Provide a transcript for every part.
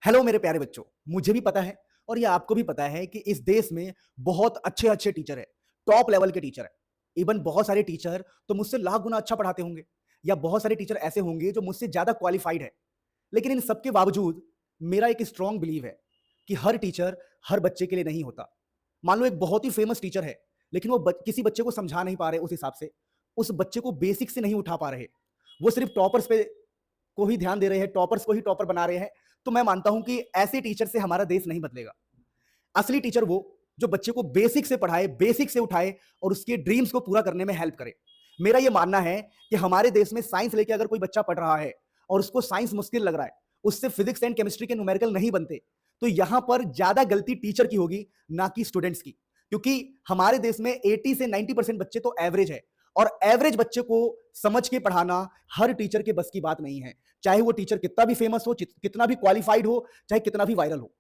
Hello मेरे प्यारे बच्चों। मुझे भी पता है और ये आपको भी पता है कि इस देश में बहुत अच्छे अच्छे टीचर है, टॉप लेवल के टीचर है। इवन बहुत सारे टीचर तो मुझसे लाख गुना अच्छा पढ़ाते होंगे, या बहुत सारे टीचर ऐसे होंगे जो मुझसे ज्यादा क्वालिफाइड है। लेकिन इन सबके बावजूद मेरा एक स्ट्रॉन्ग बिलीव है कि हर टीचर हर बच्चे के लिए नहीं होता। मान लो एक बहुत ही फेमस टीचर है, लेकिन वो किसी बच्चे को समझा नहीं पा रहे, उस हिसाब से उस बच्चे को बेसिक से नहीं उठा पा रहे, वो सिर्फ टॉपर्स पे को ही ध्यान दे रहे हैं, टॉपर्स को ही टॉपर बना रहे हैं। तो मैं मानता हूं कि ऐसे टीचर से हमारा देश नहीं बदलेगा। असली टीचर वो जो बच्चे को बेसिक से पढ़ाए, बेसिक से उठाए और उसके ड्रीम्स को पूरा करने में हेल्प करे। मेरा ये मानना है कि हमारे देश में साइंस लेके अगर कोई बच्चा पढ़ रहा है और उसको साइंस मुश्किल लग रहा है, उससे फिजिक्स एंड केमिस्ट्री के न्यूमेरिकल नहीं बनते, तो यहां पर ज्यादा गलती टीचर की होगी, ना कि स्टूडेंट्स की। क्योंकि हमारे देश में 80 से 90% बच्चे तो एवरेज है, और एवरेज बच्चे को समझ के पढ़ाना हर टीचर के बस की बात नहीं है। चाहे वो टीचर कितना भी फेमस हो, कितना भी क्वालिफाइड हो, चाहे कितना भी वायरल हो।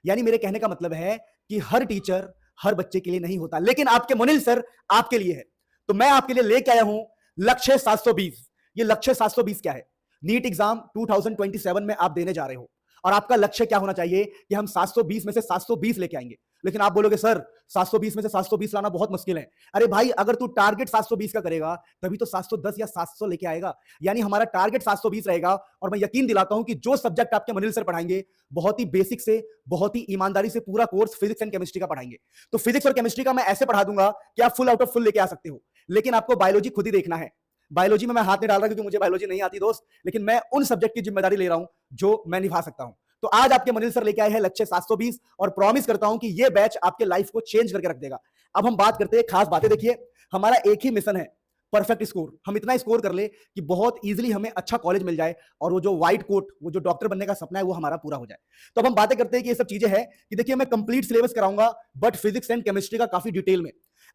यानी मेरे कहने का मतलब है कि हर टीचर हर बच्चे के लिए नहीं होता, लेकिन आपके मुनिल सर आपके लिए है। तो मैं आपके लिए लेके आया हूं लक्ष्य 720। ये लक्ष्य 720 क्या है? नीट एग्जाम 2027 में आप देने जा रहे हो, और आपका लक्ष्य क्या होना चाहिए कि हम 720 में से 720 लेके आएंगे। लेकिन आप बोलोगे सर 720 में से 720 लाना बहुत मुश्किल है। अरे भाई, अगर तू टारगेट 720 का करेगा तभी तो 710 या 700 लेके आएगा। यानी हमारा टारगेट 720 रहेगा, और मैं यकीन दिलाता हूं कि जो सब्जेक्ट आपके मनिल सर पढ़ाएंगे बहुत ही बेसिक से, बहुत ही ईमानदारी से पूरा कोर्स फिजिक्स एंड केमिस्ट्री का पढ़ाएंगे। तो फिजिक्स और केमिस्ट्री का मैं ऐसे पढ़ा दूंगा कि आप फुल आउट ऑफ फुल लेके आ सकते हो। लेकिन आपको बायोलॉजी खुद ही देखना है। बायोलॉजी में मैं हाथ नहीं डाल रहा क्योंकि मुझे बायोलॉजी नहीं आती दोस्त, लेकिन मैं उन सब्जेक्ट की जिम्मेदारी ले रहा हूं जो मैं निभा सकता हूं। तो आज आपके मनिल सर लेके आए हैं लक्ष्य 720, और प्रॉमिस करता हूं कि ये बैच आपके लाइफ को चेंज करके रख देगा। अब हम बात करते हैं खास बातें। देखिए, हमारा एक ही मिशन है, परफेक्ट स्कोर। हम इतना स्कोर कर ले कि बहुत इजीली हमें अच्छा कॉलेज मिल जाए, और वो जो व्हाइट कोट, वो जो डॉक्टर बनने का सपना है, वो हमारा पूरा हो जाए। तो अब हम बातें करते हैं कि ये सब चीजें हैं कि देखिए, मैं कंप्लीट सिलेबस कराऊंगा, बट फिजिक्स एंड केमिस्ट्री का काफी डिटेल में।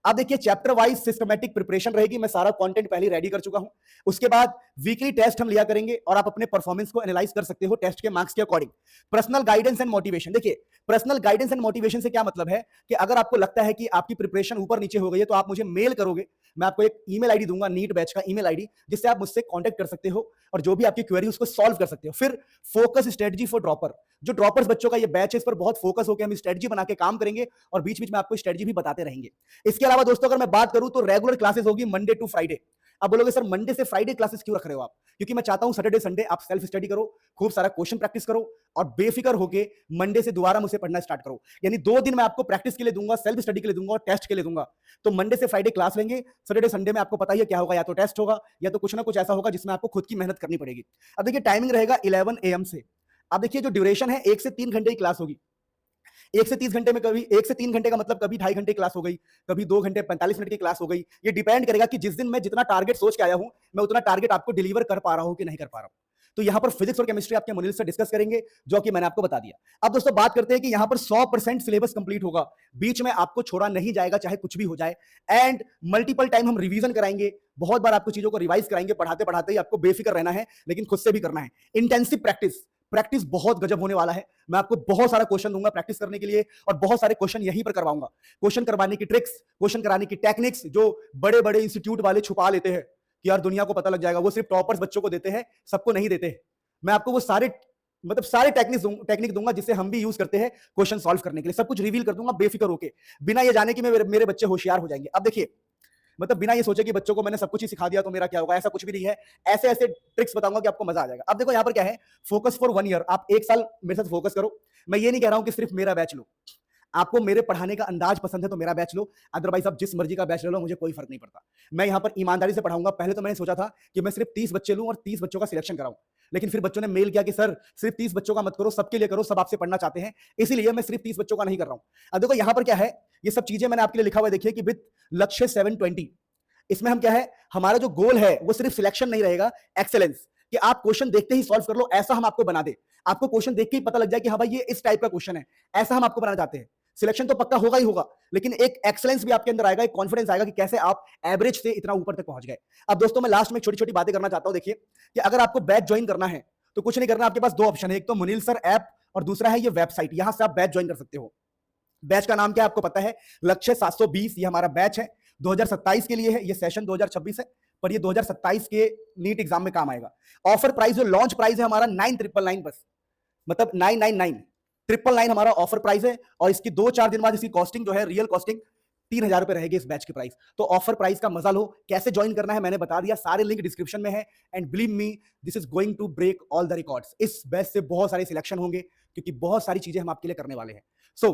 अब देखिए, चैप्टर वाइज सिस्टमैटिक प्रिपरेशन रहेगी। मैं सारा कंटेंट पहले रेडी कर चुका हूं। उसके बाद वीकली टेस्ट हम लिया करेंगे, और आप अपने परफॉर्मेंस को एनालाइज कर सकते हो टेस्ट के मार्क्स के according. Personal guidance and motivation. देखिए, पर्सनल गाइडेंस एंड मोटिवेशन से क्या मतलब है कि अगर आपको लगता है कि आपकी प्रिपरेशन ऊपर नीचे हो गई है, तो आप मुझे मेल करोगे। मैं आपको एक ईमेल आईडी दूंगा, नीट बैच का ईमेल आईडी, जिससे आप मुझसे कांटेक्ट कर सकते हो और जो भी आपकी क्वेरी उसको सॉल्व कर सकते हो। फिर फोकस स्ट्रेटजी फॉर ड्रॉपर। जो ड्रॉपर्स बच्चों का ये बैच है, इस पर बहुत फोकस होकर हम स्ट्रेटजी बना के काम करेंगे, और बीच बीच में आपको स्ट्रेटजी भी बताते रहेंगे। इसके अलावा दोस्तों, अगर मैं बात करूं तो रेगुलर क्लासेस होगी मंडे टू फ्राइडे। अब बोलोगे सर मंडे से फ्राइडे क्लासेस क्यों रख रहे हो आप? क्योंकि मैं चाहता हूं सैटरडे संडे आप सेल्फ स्टडी करो, खूब सारा क्वेश्चन प्रैक्टिस करो, और बेफिक्र होके मंडे से दोबारा मुझसे पढ़ना स्टार्ट करो। यानी 2 दिन मैं आपको प्रैक्टिस के लिए दूंगा, सेल्फ स्टडी के लिए दूंगा और टेस्ट के लिए दूंगा। तो मंडे से फ्राइडे क्लास लेंगे, सैटरडे संडे में आपको पता ही है क्या होगा, या तो टेस्ट होगा या तो कुछ ना कुछ ऐसा होगा जिसमें आपको खुद की मेहनत करनी पड़ेगी। अब देखिए, टाइमिंग रहेगा 11 AM से। अब देखिए, जो ड्यूरेशन है 1 से 3 घंटे की क्लास होगी। 1 से 3 घंटे में, कभी 1 से 3 घंटे का मतलब कभी 2.5 घंटे क्लास हो गई, कभी 2 घंटे 45 मिनट की क्लास हो गई। ये डिपेंड करेगा कि जिस दिन मैं जितना टारगेट सोच के आया हूं, मैं उतना टारगेट आपको डिलीवर कर पा रहा हूं कि नहीं कर पा रहा हूं। तो यहां पर फिजिक्स और केमिस्ट्री आपके मुनिल से डिस्कस करेंगे, जो कि मैंने आपको बता दिया। अब दोस्तों बात करते हैं कि यहां पर 100% सिलेबस कंप्लीट होगा, बीच में आपको छोड़ा नहीं जाएगा, चाहे कुछ भी हो जाए। एंड मल्टीपल टाइम हम रिवीजन कराएंगे, बहुत बार आपको चीजों को रिवाइज कराएंगे। पढ़ाते पढ़ाते ही आपको बेफिक्र रहना है, लेकिन खुद से भी करना है। इंटेंसिव प्रैक्टिस, प्रैक्टिस बहुत गजब होने वाला है। मैं आपको बहुत सारा क्वेश्चन दूंगा प्रैक्टिस करने के लिए, और बहुत सारे क्वेश्चन यहीं पर करवाऊंगा। क्वेश्चन करवाने की ट्रिक्स, क्वेश्चन कराने की टेक्निक्स, जो बड़े बड़े इंस्टीट्यूट वाले छुपा लेते हैं कि यार दुनिया को पता लग जाएगा, वो सिर्फ टॉपर्स बच्चों को देते हैं, सबको नहीं देते। मैं आपको वो सारे, मतलब सारे टेक्निक दूंगा जिससे हम भी यूज करते हैं क्वेश्चन सॉल्व करने के लिए। सब कुछ रिवील कर दूंगा बेफिक्र होके, बिना ये जाने कि मेरे बच्चे होशियार हो जाएंगे। अब देखिए, मतलब बिना ये सोचे कि बच्चों को मैंने सब कुछ ही सिखा दिया तो मेरा क्या होगा, ऐसा कुछ भी नहीं है। ऐसे ऐसे ट्रिक्स बताऊंगा कि आपको मजा आ जाएगा। अब देखो यहाँ पर क्या है, फोकस फॉर 1 ईयर। आप 1 साल मेरे साथ फोकस करो। मैं ये नहीं कह रहा हूं कि सिर्फ मेरा बैच लो। आपको मेरे पढ़ाने का अंदाज पसंद है तो मेरा बैच लो, अदरवाइज आप जिस मर्जी का बैच ले लो, मुझे कोई फर्क नहीं पड़ता। मैं यहाँ पर ईमानदारी से पढ़ाऊंगा। पहले तो मैंने सोचा था कि मैं सिर्फ 30 बच्चे लूं और 30 बच्चों का सिलेक्शन कराऊं, लेकिन फिर बच्चों ने मेल किया कि सर सिर्फ 30 बच्चों का मत करो, सबके लिए करो, सब आपसे पढ़ना चाहते हैं, इसीलिए मैं सिर्फ 30 बच्चों का नहीं कर रहा हूं। अब देखो यहाँ पर क्या है, ये सब चीजें मैंने आपके लिए लिखा हुआ है। देखिए कि विद लक्ष्य 720, इसमें हम क्या है, हमारा जो गोल है वो सिर्फ सिलेक्शन नहीं रहेगा, एक्सेलेंस। कि आप क्वेश्चन देखते ही सॉल्व कर लो, ऐसा हम आपको बना दे। आपको क्वेश्चन देख के ही पता लग जाए कि हाँ भाई ये इस टाइप का क्वेश्चन है, ऐसा हम आपको बनाना चाहते हैं। सिलेक्शन तो पक्का होगा ही होगा, लेकिन एक एक्सेलेंस भी आपके अंदर आएगा, एक कॉन्फिडेंस आएगा कि कैसे आप एवरेज से इतना ऊपर तक पहुंच गए। अब दोस्तों, मैं लास्ट में छोटी छोटी बातें करना चाहता हूं। देखिए कि अगर आपको बैच ज्वाइन करना है तो कुछ नहीं करना, आपके पास 2 ऑप्शन है, एक तो मुनील सर ऐप, और दूसरा है ये वेबसाइट। यहां से आप बैच ज्वाइन कर सकते हो। बैच का नाम क्या है आपको पता है, लक्ष्य 720। ये हमारा बैच है, 2027 के लिए है। ये सेशन 2026 है, पर ये 2027 के नीट एग्जाम में काम आएगा। ऑफर प्राइस, जो लॉन्च प्राइस है हमारा 9999 बस। मतलब 999 999 हमारा ऑफर प्राइस है, और इसकी 2-4 दिन बाद इसकी कॉस्टिंग जो है, रियल कॉस्टिंग 3000 रुपए रहेगी इस बैच की प्राइस। तो ऑफर प्राइस का मजा लो। कैसे ज्वाइन करना है मैंने बता दिया, सारे लिंक डिस्क्रिप्शन में है। And believe me, this is going to break all the records. इस बैच से बहुत सारे सिलेक्शन होंगे, क्योंकि बहुत सारी चीजें हम आपके लिए करने वाले हैं। सो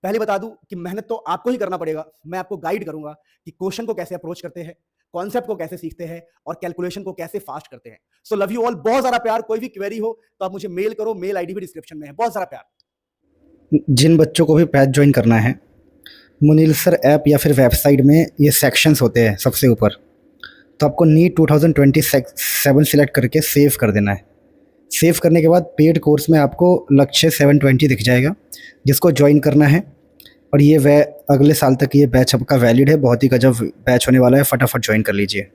पहले बता दूं कि मेहनत तो आपको ही करना पड़ेगा। मैं आपको गाइड करूंगा कि क्वेश्चन को कैसे अप्रोच करते हैं, कॉन्सेप्ट को कैसे सीखते हैं, और कैलकुलेशन को कैसे फास्ट करते हैं। सो लव यू ऑल, बहुत सारा प्यार। कोई भी क्वेरी हो तो आप मुझे मेल करो, मेल आईडी भी डिस्क्रिप्शन में है। बहुत सारा प्यार। जिन बच्चों को भी बैच ज्वाइन करना है, मुनील सर ऐप या फिर वेबसाइट में ये सेक्शंस होते हैं सबसे ऊपर, तो आपको नीट 2027 सिलेक्ट करके सेव कर देना है। सेव करने के बाद पेड कोर्स में आपको लक्ष्य 720 दिख जाएगा, जिसको ज्वाइन करना है। और ये अगले साल तक ये बैच आपका वैलिड है। बहुत ही गजब बैच होने वाला है, फटाफट ज्वाइन कर लीजिए।